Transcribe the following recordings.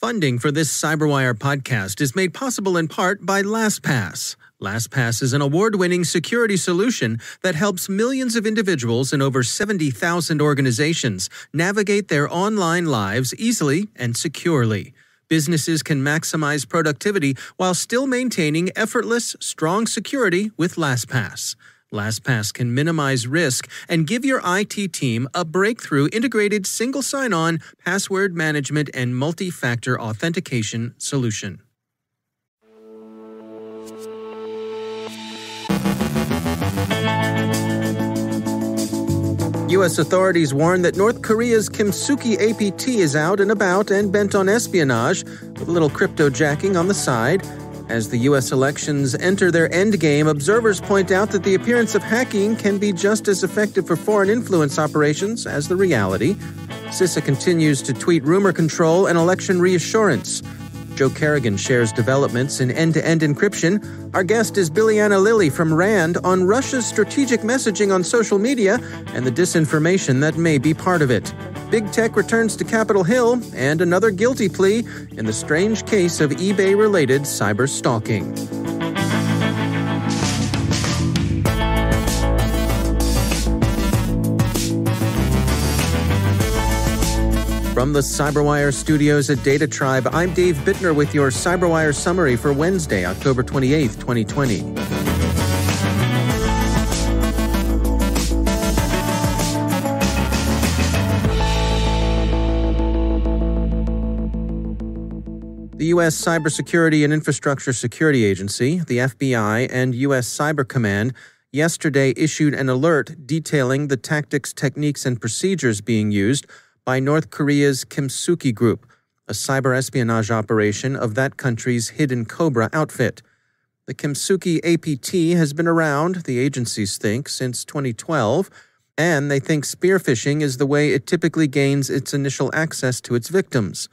Funding for this CyberWire podcast is made possible in part by LastPass. LastPass is an award-winning security solution that helps millions of individuals in over 70,000 organizations navigate their online lives easily and securely. Businesses can maximize productivity while still maintaining effortless, strong security with LastPass. LastPass can minimize risk and give your IT team a breakthrough integrated single sign-on, password management, and multi-factor authentication solution. U.S. authorities warn that North Korea's Kimsuky APT is out and about and bent on espionage, with a little crypto-jacking on the side. As the U.S. elections enter their endgame, observers point out that the appearance of hacking can be just as effective for foreign influence operations as the reality. CISA continues to tweet rumor control and election reassurance. Joe Kerrigan shares developments in end-to-end encryption. Our guest is Biljana Lilly from RAND on Russia's strategic messaging on social media and the disinformation that may be part of it. Big Tech returns to Capitol Hill and another guilty plea in the strange case of eBay-related cyber stalking. From the CyberWire studios at Data Tribe, I'm Dave Bittner with your CyberWire summary for Wednesday, October 28, 2020. The U.S. Cybersecurity and Infrastructure Security Agency, the FBI, and U.S. Cyber Command yesterday issued an alert detailing the tactics, techniques, and procedures being used by North Korea's Kimsuky Group, a cyber espionage operation of that country's Hidden Cobra outfit. The Kimsuky APT has been around, the agencies think, since 2012, and they think spear phishing is the way it typically gains its initial access to its victims.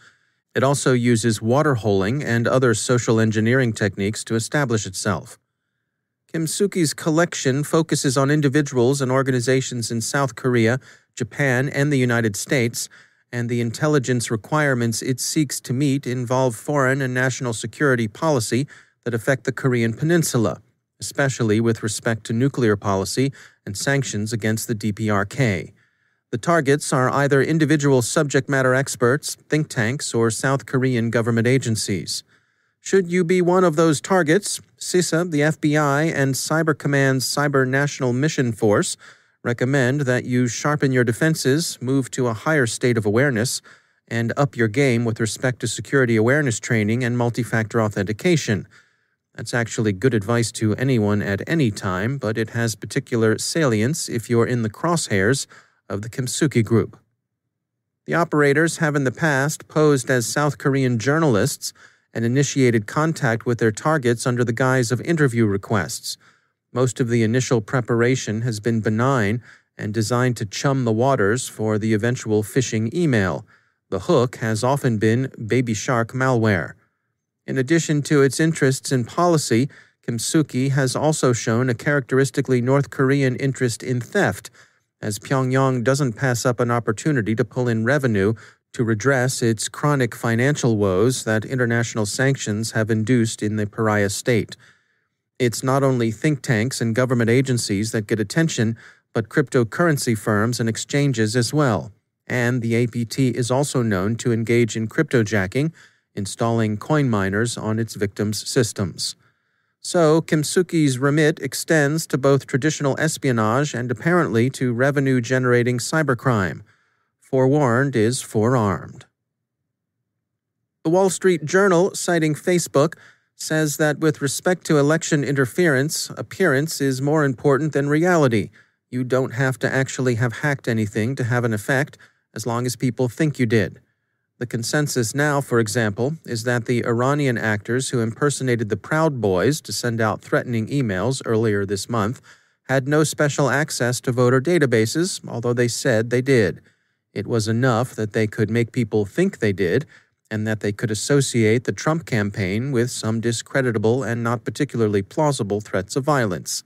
It also uses water holing and other social engineering techniques to establish itself. Kimsuky's collection focuses on individuals and organizations in South Korea, Japan, and the United States, and the intelligence requirements it seeks to meet involve foreign and national security policy that affect the Korean Peninsula, especially with respect to nuclear policy and sanctions against the DPRK. The targets are either individual subject matter experts, think tanks, or South Korean government agencies. Should you be one of those targets, CISA, the FBI, and Cyber Command's Cyber National Mission Force recommend that you sharpen your defenses, move to a higher state of awareness, and up your game with respect to security awareness training and multi-factor authentication. That's actually good advice to anyone at any time, but it has particular salience if you're in the crosshairs of the Kimsuky Group. The operators have in the past posed as South Korean journalists and initiated contact with their targets under the guise of interview requests. Most of the initial preparation has been benign and designed to chum the waters for the eventual phishing email. The hook has often been Baby Shark malware. In addition to its interests in policy, Kimsuky has also shown a characteristically North Korean interest in theft, as Pyongyang doesn't pass up an opportunity to pull in revenue to redress its chronic financial woes that international sanctions have induced in the pariah state. It's not only think tanks and government agencies that get attention, but cryptocurrency firms and exchanges as well. And the APT is also known to engage in cryptojacking, installing coin miners on its victims' systems. So, Kimsuky's remit extends to both traditional espionage and apparently to revenue-generating cybercrime. Forewarned is forearmed. The Wall Street Journal, citing Facebook, says that with respect to election interference, appearance is more important than reality. You don't have to actually have hacked anything to have an effect, as long as people think you did. The consensus now, for example, is that the Iranian actors who impersonated the Proud Boys to send out threatening emails earlier this month had no special access to voter databases, although they said they did. It was enough that they could make people think they did, and that they could associate the Trump campaign with some discreditable and not particularly plausible threats of violence.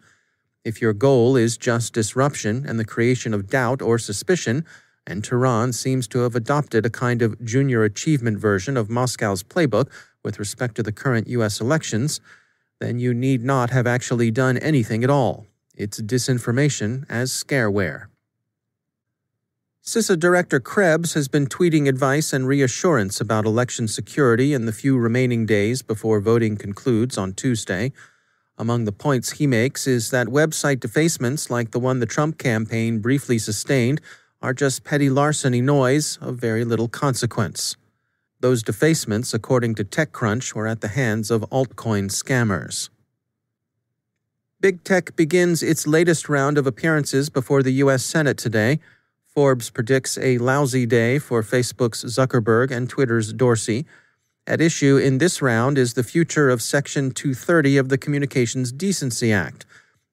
If your goal is just disruption and the creation of doubt or suspicion, and Tehran seems to have adopted a kind of junior achievement version of Moscow's playbook with respect to the current U.S. elections, then you need not have actually done anything at all. It's disinformation as scareware. CISA Director Krebs has been tweeting advice and reassurance about election security in the few remaining days before voting concludes on Tuesday. Among the points he makes is that website defacements like the one the Trump campaign briefly sustained are just petty larceny noise of very little consequence. Those defacements, according to TechCrunch, were at the hands of altcoin scammers. Big Tech begins its latest round of appearances before the U.S. Senate today. Forbes predicts a lousy day for Facebook's Zuckerberg and Twitter's Dorsey. At issue in this round is the future of Section 230 of the Communications Decency Act,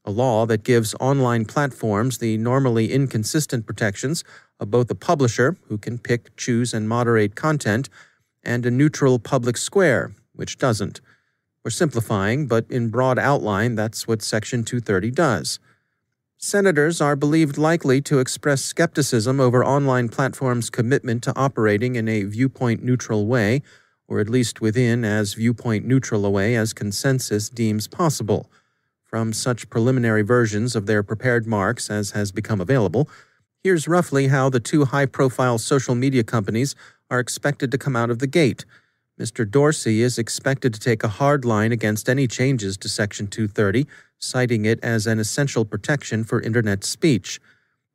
a law that gives online platforms the normally inconsistent protections of both a publisher, who can pick, choose, and moderate content, and a neutral public square, which doesn't. We're simplifying, but in broad outline, that's what Section 230 does. Senators are believed likely to express skepticism over online platforms' commitment to operating in a viewpoint-neutral way, or at least within as viewpoint-neutral a way as consensus deems possible. From such preliminary versions of their prepared marks as has become available, here's roughly how the two high-profile social media companies are expected to come out of the gate. Mr. Dorsey is expected to take a hard line against any changes to Section 230, citing it as an essential protection for Internet speech.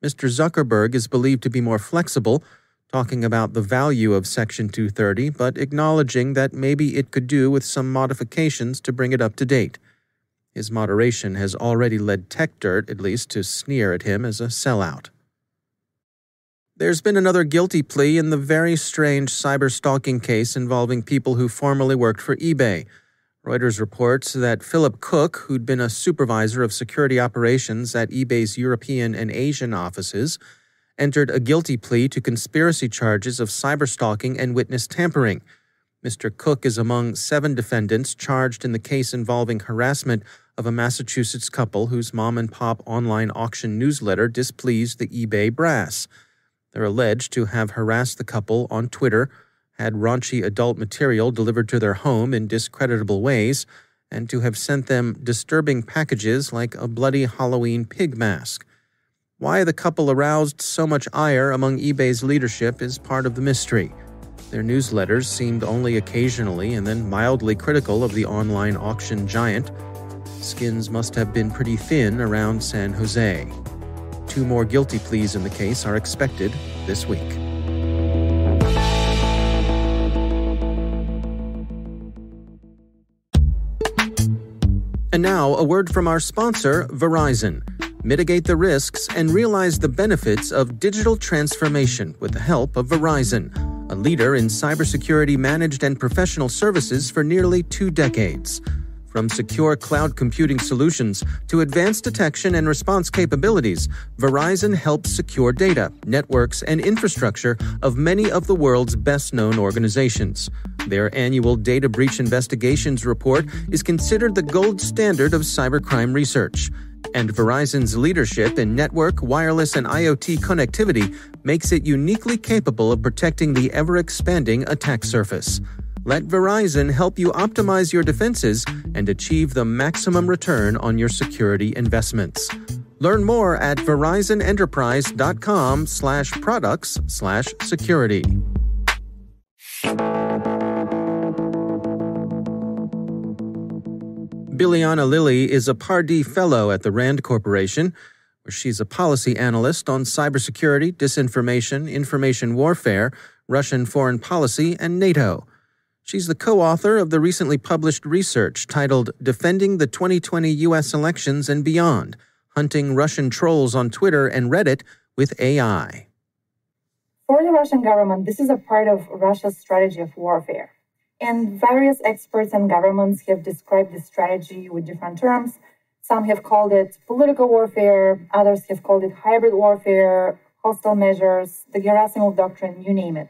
Mr. Zuckerberg is believed to be more flexible, talking about the value of Section 230, but acknowledging that maybe it could do with some modifications to bring it up to date. His moderation has already led TechDirt, at least, to sneer at him as a sellout. There's been another guilty plea in the very strange cyber-stalking case involving people who formerly worked for eBay. Reuters reports that Philip Cook, who'd been a supervisor of security operations at eBay's European and Asian offices, entered a guilty plea to conspiracy charges of cyber-stalking and witness tampering. Mr. Cook is among 7 defendants charged in the case involving harassment of a Massachusetts couple whose mom-and-pop online auction newsletter displeased the eBay brass. They're alleged to have harassed the couple on Twitter, had raunchy adult material delivered to their home in discreditable ways, and to have sent them disturbing packages like a bloody Halloween pig mask. Why the couple aroused so much ire among eBay's leadership is part of the mystery. Their newsletters seemed only occasionally and then mildly critical of the online auction giant. Skins must have been pretty thin around San Jose. 2 more guilty pleas in the case are expected this week. And now, a word from our sponsor, Verizon. Mitigate the risks and realize the benefits of digital transformation with the help of Verizon, a leader in cybersecurity managed and professional services for nearly 2 decades. From secure cloud computing solutions to advanced detection and response capabilities, Verizon helps secure data, networks, and infrastructure of many of the world's best-known organizations. Their annual Data Breach Investigations report is considered the gold standard of cybercrime research. And Verizon's leadership in network, wireless, and IoT connectivity makes it uniquely capable of protecting the ever-expanding attack surface. Let Verizon help you optimize your defenses and achieve the maximum return on your security investments. Learn more at verizonenterprise.com/products/security. Biljana Lilly is a Pardee Fellow at the Rand Corporation, where she's a policy analyst on cybersecurity, disinformation, information warfare, Russian foreign policy, and NATO. She's the co-author of the recently published research titled Defending the 2020 U.S. Elections and Beyond, Hunting Russian Trolls on Twitter and Reddit with AI. For the Russian government, this is a part of Russia's strategy of warfare. And various experts and governments have described this strategy with different terms. Some have called it political warfare, others have called it hybrid warfare, hostile measures, the Gerasimov doctrine, you name it.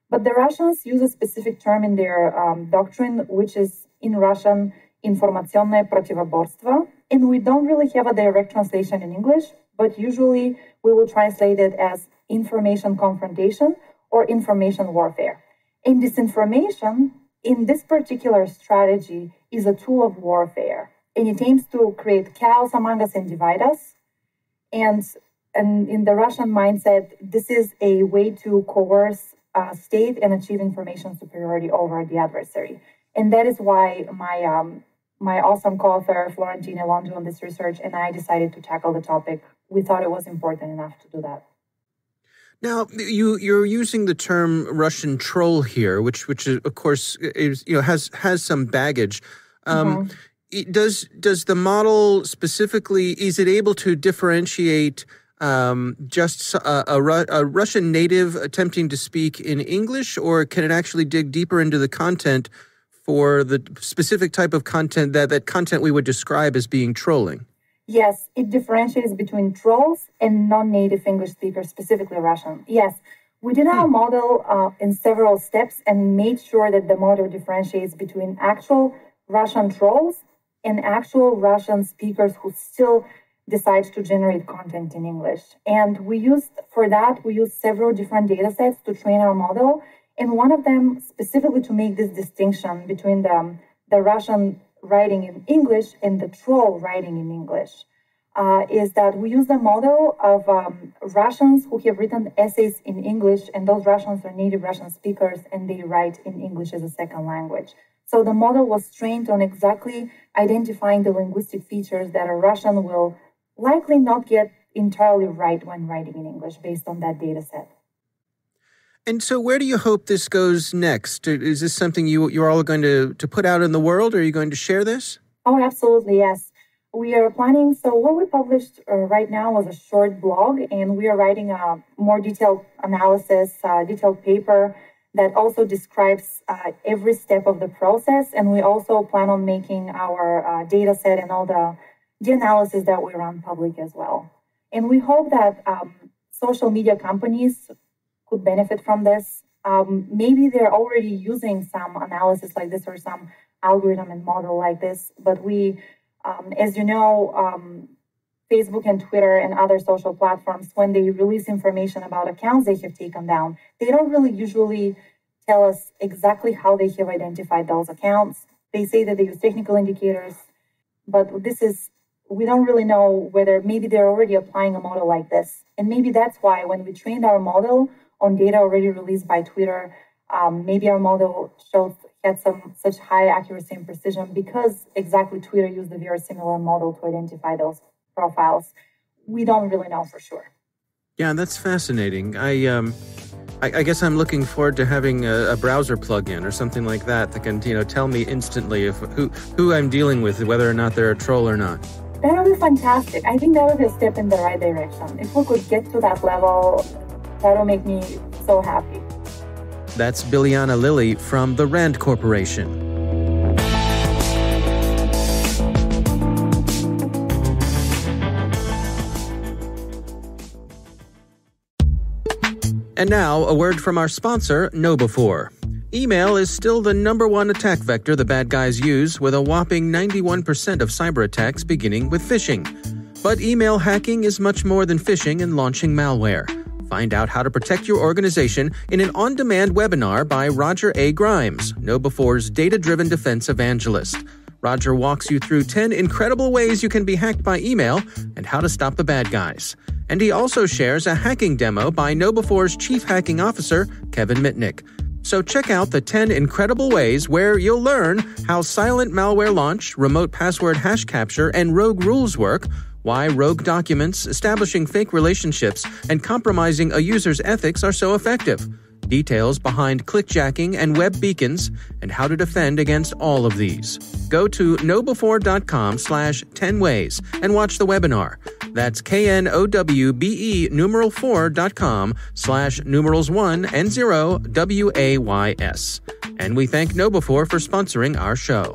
But the Russians use a specific term in their doctrine, which is in Russian, informaционное противоборство, and we don't really have a direct translation in English. but usually we will translate it as information confrontation or information warfare. And disinformation in this particular strategy is a tool of warfare, and it aims to create chaos among us and divide us. And in the Russian mindset, this is a way to coerce a state and achieve information superiority over the adversary. And that is why my awesome co-author, Florentina Londu, on this research, and I decided to tackle the topic. We thought it was important enough to do that. Now, you're using the term Russian troll here, which of course is, has some baggage. Does the model specifically, is it able to differentiate just a Russian native attempting to speak in English, or can it actually dig deeper into the content for the specific type of content that content we would describe as being trolling? Yes, it differentiates between trolls and non-native English speakers, specifically Russian. Yes, we did our model in several steps and made sure that the model differentiates between actual Russian trolls and actual Russian speakers who still decide to generate content in English. And we used several different data sets to train our model. And one of them specifically to make this distinction between the Russian writing in English and the troll writing in English is that we use the model of Russians who have written essays in English, and those Russians are native Russian speakers and they write in English as a second language. So the model was trained on exactly identifying the linguistic features that a Russian will likely not get entirely right when writing in English based on that data set. And so where do you hope this goes next? Is this something you're all going to put out in the world? Are you going to share this? Oh, absolutely, yes. We are planning, so what we published right now was a short blog, and we are writing a more detailed analysis, detailed paper that also describes every step of the process. And we also plan on making our data set and all the analysis that we run public as well. And we hope that social media companies could benefit from this. Maybe they're already using some analysis like this or some algorithm and model like this. But we, as you know, Facebook and Twitter and other social platforms, when they release information about accounts they have taken down, they don't really usually tell us exactly how they have identified those accounts. They say that they use technical indicators, but we don't really know whether maybe they're already applying a model like this. And maybe that's why when we trained our model on data already released by Twitter, maybe our model had such high accuracy and precision because exactly Twitter used a very similar model to identify those profiles. We don't really know for sure. Yeah, that's fascinating. I guess I'm looking forward to having a browser plugin or something like that can tell me instantly who I'm dealing with, whether or not they're a troll or not. That would be fantastic. I think that would be a step in the right direction. If we could get to that level, that will make me so happy. That's Biljana Lilly from the Rand Corporation. And now, a word from our sponsor, KnowBe4. Email is still the #1 attack vector the bad guys use, with a whopping 91% of cyber attacks beginning with phishing. But email hacking is much more than phishing and launching malware. Find out how to protect your organization in an on-demand webinar by Roger A. Grimes, KnowBe4's data-driven defense evangelist. Roger walks you through 10 incredible ways you can be hacked by email and how to stop the bad guys. And he also shares a hacking demo by KnowBe4's Chief Hacking Officer, Kevin Mitnick. So check out the 10 incredible ways where you'll learn how silent malware launch, remote password hash capture, and rogue rules work, why rogue documents, establishing fake relationships, and compromising a user's ethics are so effective, details behind clickjacking and web beacons, and how to defend against all of these. Go to knowbe4.com/10 ways and watch the webinar. That's knowbe4.com/1 and 0 WAYS. And we thank KnowBe4 for sponsoring our show.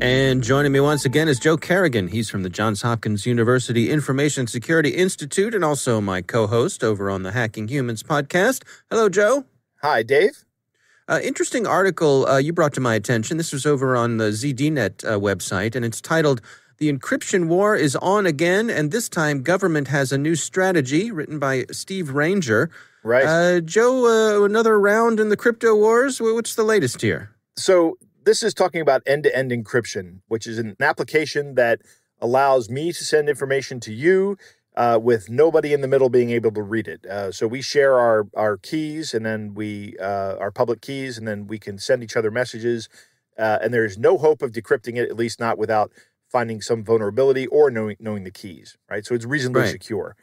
And joining me once again is Joe Carrigan. He's from the Johns Hopkins University Information Security Institute and also my co-host over on the Hacking Humans podcast. Hello, Joe. Hi, Dave. Interesting article you brought to my attention. This was over on the ZDNet website, and it's titled, "The Encryption War is On Again, and This Time Government Has a New Strategy," written by Steve Ranger. Right. Joe, another round in the crypto wars? What's the latest here? So this is talking about end-to-end encryption, which is an application that allows me to send information to you with nobody in the middle being able to read it. So we share our keys, and then our public keys, and then we can send each other messages. And there's no hope of decrypting it, at least not without finding some vulnerability or knowing the keys, right? So it's reasonably secure.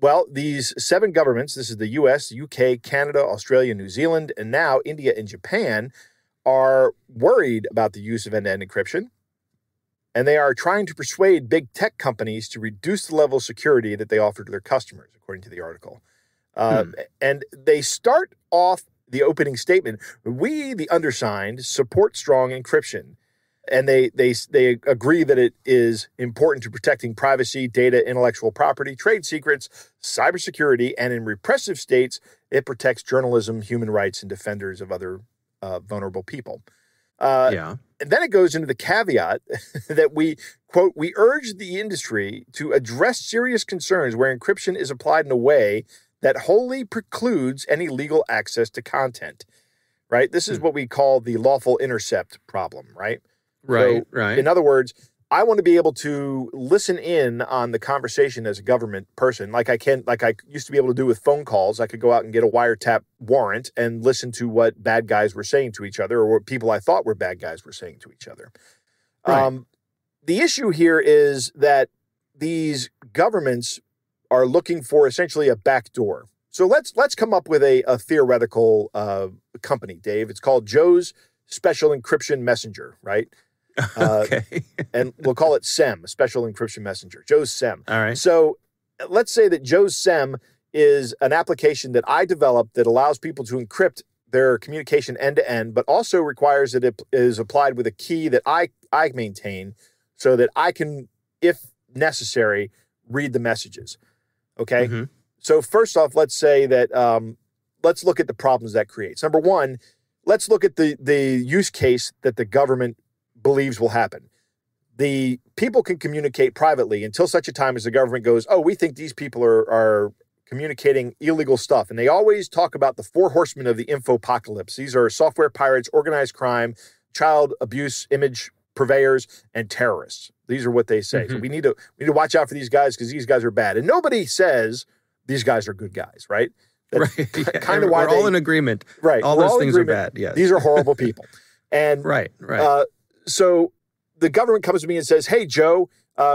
Well, these 7 governments, this is the US, UK, Canada, Australia, New Zealand, and now India and Japan, are worried about the use of end-to-end encryption. And they are trying to persuade big tech companies to reduce the level of security that they offer to their customers, according to the article. And they start off the opening statement, "We, the undersigned, support strong encryption." And they agree that it is important to protecting privacy, data, intellectual property, trade secrets, cybersecurity, and in repressive states, it protects journalism, human rights, and defenders of other vulnerable people. And then it goes into the caveat that we, quote, "We urge the industry to address serious concerns where encryption is applied in a way that wholly precludes any legal access to content," right? This is what we call the lawful intercept problem, right? Right, So, right. In other words, I want to be able to listen in on the conversation as a government person, like I used to be able to do with phone calls. I could go out and get a wiretap warrant and listen to what bad guys were saying to each other, or what people I thought were bad guys were saying to each other. Right. The issue here is that these governments are looking for essentially a backdoor. So let's come up with a theoretical company, Dave. It's called Joe's Special Encryption Messenger, right? Okay. And we'll call it SEM, Special Encryption Messenger, Joe's SEM. All right. So let's say that Joe's SEM is an application that I developed that allows people to encrypt their communication end-to-end, but also requires that it is applied with a key that I maintain so that I can, if necessary, read the messages. Okay? Mm-hmm. So first off, let's say that, let's look at the problems that creates. Number one, let's look at the use case that the government believes will happen. The people can communicate privately until such a time as the government goes, "Oh, we think these people are communicating illegal stuff." And they always talk about the 4 horsemen of the infopocalypse. These are software pirates, organized crime, child abuse, image purveyors, and terrorists. These are what they say. Mm-hmm. So we need to watch out for these guys because these guys are bad. And nobody says these guys are good guys, right? That's kind of why we're all in agreement. Right. All those things are bad. Yes. These are horrible people. And right. So the government comes to me and says, "Hey, Joe,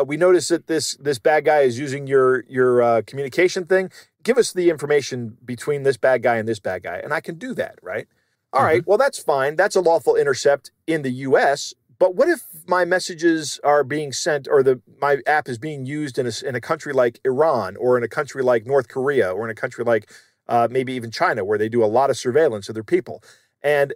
we noticed that this bad guy is using your communication thing. Give us the information between this bad guy and this bad guy." And I can do that, right? All right, well, that's fine. That's a lawful intercept in the U.S., but what if my messages are being sent, or my app is being used in a country like Iran, or in a country like North Korea, or in a country like maybe even China, where they do a lot of surveillance of their people? And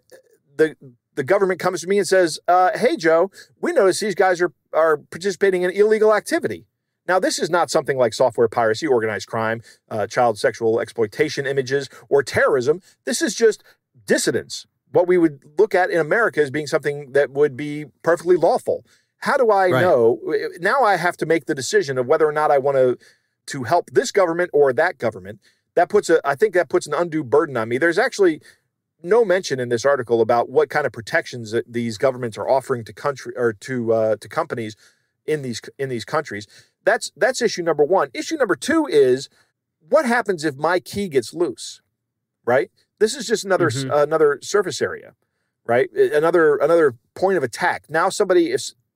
the government comes to me and says, "Hey, Joe, we notice these guys are participating in illegal activity." Now, this is not something like software piracy, organized crime, child sexual exploitation images, or terrorism. This is just dissidence, what we would look at in America as being something that would be perfectly lawful. How do I know? Now I have to make the decision of whether or not I want to help this government or that government. I think that puts an undue burden on me. There's actually no mention in this article about what kind of protections that these governments are offering to companies in these countries. That's issue number one. Issue number two is, what happens if my key gets loose, right? This is just another surface area, right? Another point of attack. Now if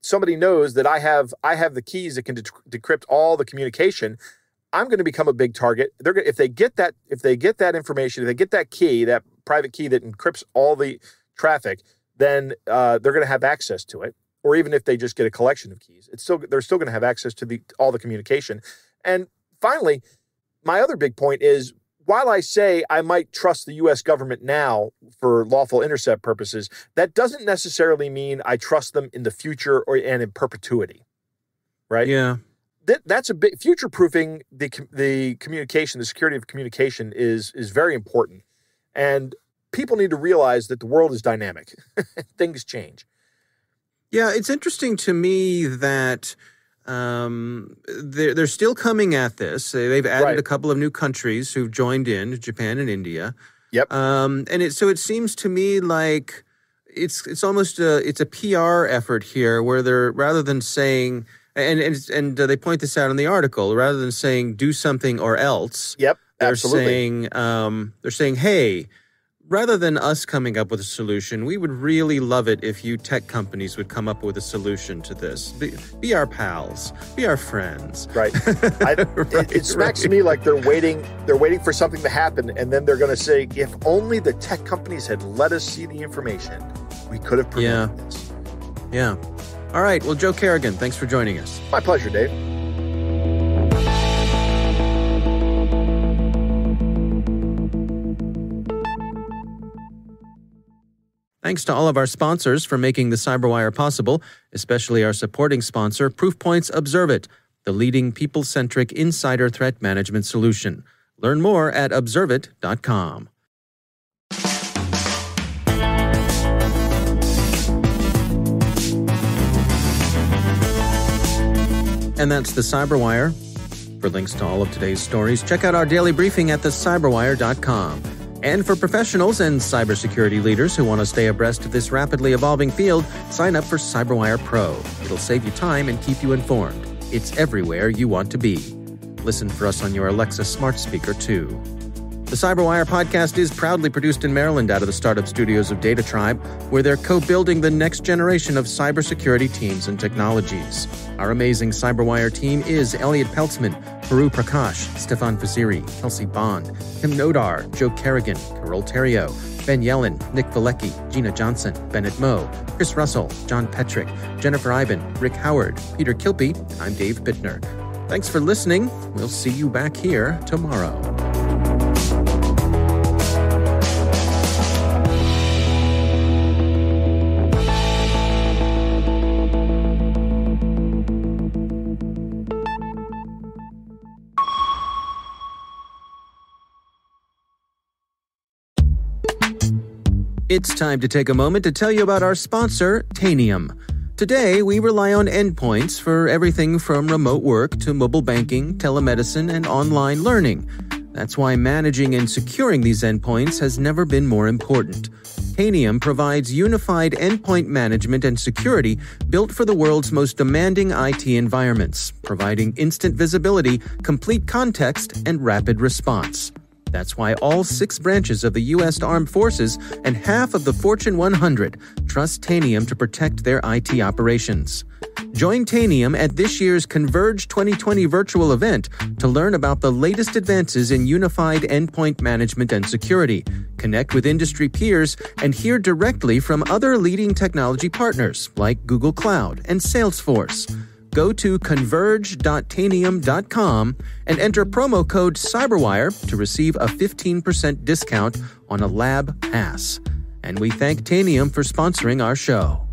somebody knows that I have the keys that can decrypt all the communication, I'm going to become a big target. If they get that information, if they get that key, that private key that encrypts all the traffic, then they're going to have access to it. Or even if they just get a collection of keys, they're still going to have access to all the communication. And finally, my other big point is, while I say I might trust the U.S. government now for lawful intercept purposes, that doesn't necessarily mean I trust them in the future and in perpetuity, right? Yeah. That's a bit future-proofing the communication, the security of communication is very important. And people need to realize that the world is dynamic. Things change. Yeah, it's interesting to me that they're still coming at this. They've added a couple of new countries who've joined in, Japan and India. Yep. And it seems to me like it's almost a PR effort here, where they're, rather than saying, and they point this out in the article, rather than saying do something or else. Yep. They're Absolutely. saying, hey, rather than us coming up with a solution, we would really love it if you tech companies would come up with a solution to this. Be our pals, be our friends. Right. It smacks to me like they're waiting for something to happen, and then they're going to say, if only the tech companies had let us see the information, we could have prevented this. Yeah. All right. Well, Joe Kerrigan, thanks for joining us. My pleasure, Dave. Thanks to all of our sponsors for making the CyberWire possible, especially our supporting sponsor, Proofpoint's Observit, the leading people-centric insider threat management solution. Learn more at observit.com. And that's the CyberWire. For links to all of today's stories, check out our daily briefing at thecyberwire.com. And for professionals and cybersecurity leaders who want to stay abreast of this rapidly evolving field, sign up for CyberWire Pro. It'll save you time and keep you informed. It's everywhere you want to be. Listen for us on your Alexa smart speaker, too. The CyberWire podcast is proudly produced in Maryland out of the startup studios of Data Tribe, where they're co-building the next generation of cybersecurity teams and technologies. Our amazing CyberWire team is Elliot Peltzman, Peru Prakash, Stefan Fasiri, Kelsey Bond, Tim Nodar, Joe Kerrigan, Carol Terrio, Ben Yellen, Nick Valecki, Gina Johnson, Bennett Moe, Chris Russell, John Petrick, Jennifer Iben, Rick Howard, Peter Kilpie, and I'm Dave Bittner. Thanks for listening. We'll see you back here tomorrow. It's time to take a moment to tell you about our sponsor, Tanium. Today, we rely on endpoints for everything from remote work to mobile banking, telemedicine, and online learning. That's why managing and securing these endpoints has never been more important. Tanium provides unified endpoint management and security built for the world's most demanding IT environments, providing instant visibility, complete context, and rapid response. That's why all 6 branches of the U.S. Armed Forces and half of the Fortune 100 trust Tanium to protect their IT operations. Join Tanium at this year's Converge 2020 virtual event to learn about the latest advances in unified endpoint management and security, connect with industry peers, and hear directly from other leading technology partners like Google Cloud and Salesforce. Go to converge.tanium.com and enter promo code CyberWire to receive a 15% discount on a lab pass. And we thank Tanium for sponsoring our show.